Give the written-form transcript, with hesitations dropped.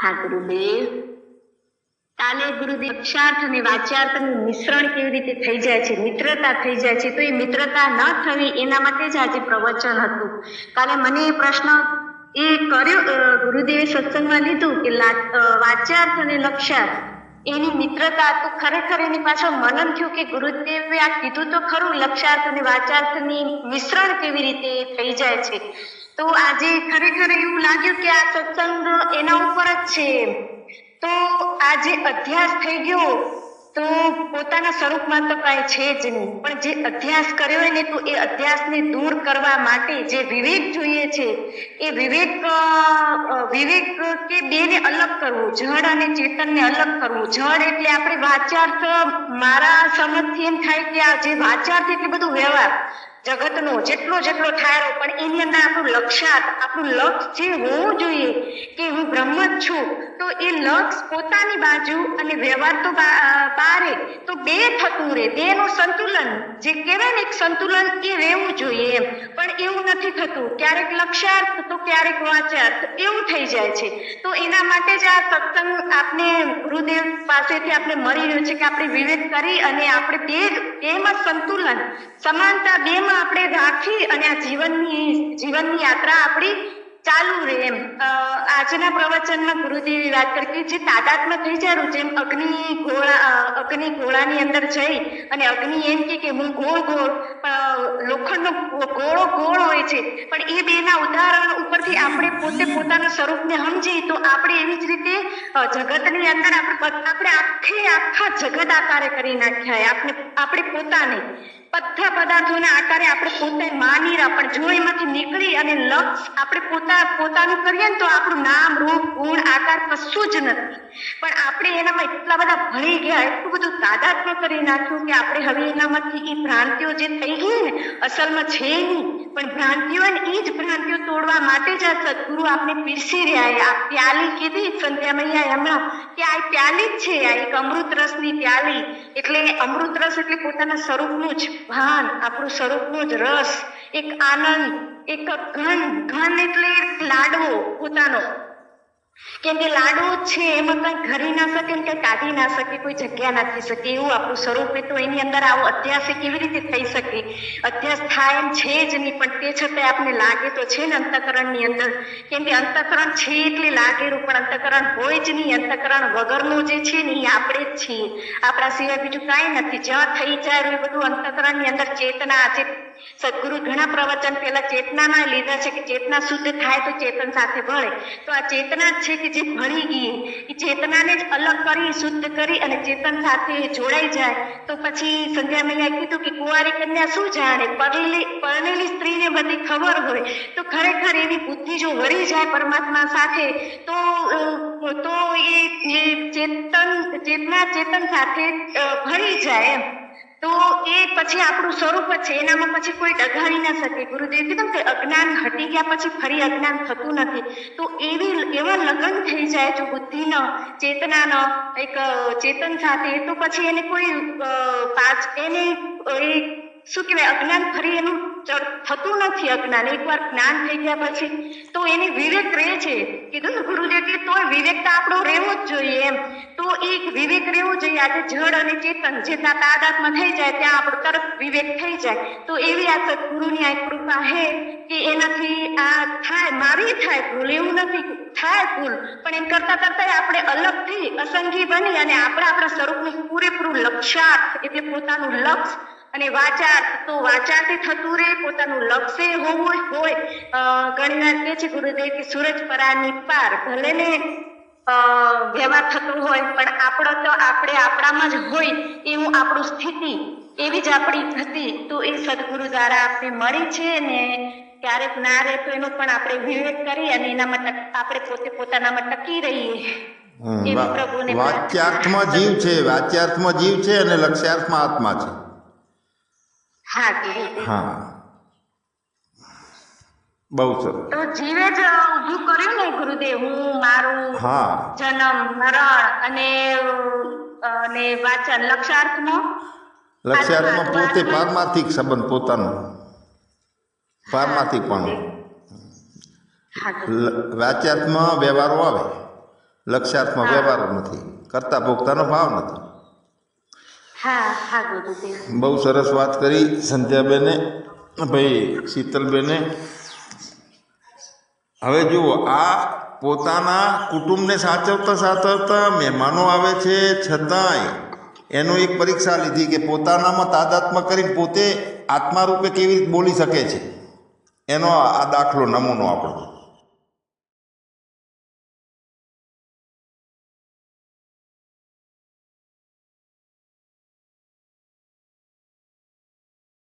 હા ગુરુદેવ, કાલે ગુરુદેવ લક્ષ્યાર્થ અને વાચ્યાર્થનું મિશ્રણ કેવી રીતે થઈ જાય છે, મિત્રતા થઈ જાય છે, તો એ મિત્રતા ન થવી એના માટે જ આજે પ્રવચન હતું. કાલે મને એ પ્રશ્ન એ કર્યો, ગુરુદેવે સત્સંગમાં લીધું કે વાચ્યાર્થ અને લક્ષ્યાર્થ એની મિત્રતા, તો ખરેખર એની પાછળ મનન થયું કે ગુરુદેવે આ કીધું તો ખરું, લક્ષ્યાર્થ અને વાચ્યાર્થની મિશ્રણ કેવી રીતે થઈ જાય છે. તો આજે ખરેખર એવું લાગ્યું કે આ સત્સંગ એના ઉપર જ છે. તો આજે અધ્યાસ થઈ ગયો તો પોતાના સ્વરૂપમાં તો કાંઈ છે જ નહીં, પણ જે અધ્યાસ કર્યો હોય ને, તો એ અધ્યાસને દૂર કરવા માટે જે વિવેક જોઈએ છે, એ વિવેક કે બેને અલગ કરવું, જળ અને ચેતનને અલગ કરવું. જળ એટલે આપણે વાચાર્થ, મારા સમજથી એમ થાય કે આ જે વાચાર્થ એટલે બધું વ્યવહાર જગતનો જેટલો ઠારો, પણ એની અંદર આપણું લક્ષ્યાર્થ, આપણું લક્ષ્ય જે હોવું જોઈએ કે હું બ્રહ્મ જ છું, તો એ લક્ષ્ય પોતાની બાજુ અને વ્યવહાર તો બારે, તો બે થતું રહે, બે નું સંતુલન જે કહેવાય ને, એક સંતુલન એ રહેવું જોઈએ એમ. પણ એવું નથી થતું, ક્યારેક લક્ષ્યાર્થ તો ક્યારેક વાચાર્થ એવું થઈ જાય છે. તો એના માટે જ આ સત્સંગ આપને ગુરુદેવ પાસેથી આપણે મળી રહ્યો છે કે આપણે વિવેક કરી અને આપણે બેમાં સંતુલન, સમાનતા બેમાં આપણે રાખી અને આ જીવનની યાત્રા આપણી ચાલુ રહે એમ. આજના પ્રવચનમાં ગુરુદેવે વાત કરી જે તાદાત્મ્ય થઈ જાય, જેમ અગ્નિ ગોળાની અંદર જઈ અને અગ્નિ એમ કે હું ગોળ લોખંડનો ગોળો હોય છે, પણ એ બેના ઉદાહરણ ઉપરથી આપણે પોતે પોતાના સ્વરૂપને સમજી, તો આપણે એવી જ રીતે જગતની અંદર આપણે આખા જગત આકારે કરી નાખ્યા. આપણે પોતાને બધા પદાર્થોના આકારે આપણે પોતે માની રહ્યા, પણ જો એમાંથી નીકળી અને લક્ષ્ય આપણે પોતાનું કરીએ ને, તો આપણું નામ, રૂપ, ગુણ, આકાર કશું જ નથી. પણ આપણે એનામાં એટલા બધા ભળી ગયા, એટલું બધું તાદાત્મ્ય કરી નાખ્યું કે આપણે હવે એનામાંથી એ ભ્રાંતિઓ જે થઈ ગઈ ને, અસલમાં છે નહીં, પણ ભ્રાંતિઓ ને એ જ ભ્રાંતિઓ તોડવા માટે જ આ સદગુરુ આપણે પીરસી રહ્યા. આ પ્યાલી કીધી સંધ્યા મૈયા હમણાં કે આ પ્યાલી જ છે, આ એક અમૃત રસની પ્યાલી. એટલે અમૃત રસ એટલે પોતાના સ્વરૂપનું જ ભાન, આપણું સ્વરૂપનો જ રસ, એક આનંદ, એક ઘન એટલે લાડવો પોતાનો, કેમ કે લાડવો છે એમાં કઈ ઘરી ના શકે ને કઈ કાઢી ના શકે, કોઈ જગ્યા નાખી શકે, એવું આપણું સ્વરૂપ. તો એની અંદર આવો અધ્યાસ કેવી રીતે થઈ શકે? અધ્યાસ થાય એમ છે જ નહીં, પણ તે છતાંય આપણે લાગે તો છે ને અંતઃકરણની અંદર, કેમ કે અંતઃકરણ છે એટલે લાગેલું, પણ અંતઃકરણ હોય જ નહીં. અંતઃકરણ વગરનું જે છે ને એ આપણે જ છીએ, આપણા સિવાય બીજું કાંઈ નથી. જ્યાં થઈ જાય એ બધું અંતઃકરણની અંદર ચેતના. આજે સદગુરુ ઘણા પ્રવચન પહેલા ચેતનાના લીધા છે કે ચેતના શુદ્ધ થાય તો ચેતન સાથે ભળે. તો આ ચેતના છે કે જે ભળી ગઈ, એ ચેતનાને જ અલગ કરી, શુદ્ધ કરી અને ચેતન સાથે જોડાઈ જાય. તો પછી સંધ્યા મૈયાએ કીધું કે કુંવારી કન્યા શું જાણે, પરણેલી સ્ત્રીને બધી ખબર હોય. તો ખરેખર એવી બુદ્ધિ જો વળી જાય પરમાત્મા સાથે, તો એ ચેતના ચેતન સાથે ભળી જાય એમ. તો એ પછી આપણું સ્વરૂપ જ છે, એનામાં પછી કોઈ ડઘાડી ના શકે. ગુરુદેવ કીધું કે અજ્ઞાન હટી ગયા પછી ફરી અજ્ઞાન થતું નથી. તો એવા લગ્ન થઈ જાય જો બુદ્ધિનો, ચેતનાનો, એક ચેતન સાથે, તો પછી એને કોઈ શું કહેવાય, અજ્ઞાન ફરી એનું થતું નથી. અજ્ઞાન એકવાર જ્ઞાન થઈ ગયા પછી તો એને વિવેક રહે છે. કીધું ને ગુરુદેવ કે તો વિવેક તો આપણો રહેવો જ જોઈએ એમ. તો એક વિવેક રહેવો જોઈએ. આજે જળ અને ચેતન જે તાદાત્મ્ય થઈ જાય ત્યાં આપણો તરત વિવેક થઈ જાય. તો એવી આ સદગુરુની આ કૃપા હે કે એનાથી આ થાય, મારી થાય ભૂલ એવું નથી, થાય ભૂલ, પણ એમ કરતા આપણે અલગ થઈ અસંગી બની અને આપણા સ્વરૂપનું પૂરેપૂરું લક્ષ્યાર્થ એટલે પોતાનું લક્ષ્ય અને વાચાર્થ, તો વાચારથી થતું રહે, પોતાનું લક્ષ્ય હોય. ઘણી વાર કહે છે ગુરુદેવ કે સૂરજ પરાની પાર ભલે ને વ્યવહાર થતું હોય, પણ આપણે આપણામાં જ હોય એવું આપણું સ્થિતિ એવી જ આપણી હતી. તો એ સદગુરુ દ્વારા આપણે મળી છે ને, ક્યારેક ના રહે તો એનો પણ આપણે વિવેક કરી અને એનામાં આપણે પોતે પોતાનામાં ટકી રહીએ. વાચ્યાર્થમાં જીવ છે, વાચ્યાર્થમાં જીવ છે અને લક્ષ્યાર્થમાં આત્મા છે. હા, બહુ સરસ. તો જીવે જ ઊભું કર્યું ને ગુરુદેવ, હું મારું જન્મ, મરણ અને વાચન લક્ષ્યાર્થમાં પોતે પારમાર્થિક સંબંધ પોતાનો, પારમાર્થિક પણ વાચ્યાર્થમાં વ્યવહારો આવે લક્ષ્યાર્થમાં વ્યવહાર નથી, કરતા ભોગતાનો ભાવ નથી. હા હા ગુરુદેવ. બહુ સરસ વાત કરી સંધ્યાબેને, ભાઈ શીતલબેને. હવે જુઓ, આ પોતાના કુટુંબને સાચવતા સાચવતા મહેમાનો આવે છે છતાંય એનો એક પરીક્ષા લીધી કે પોતાનામાં તાદાત્મ્ય કરીને પોતે આત્મા રૂપે કેવી રીતે બોલી શકે છે, એનો આ દાખલો નમૂનો આપણો.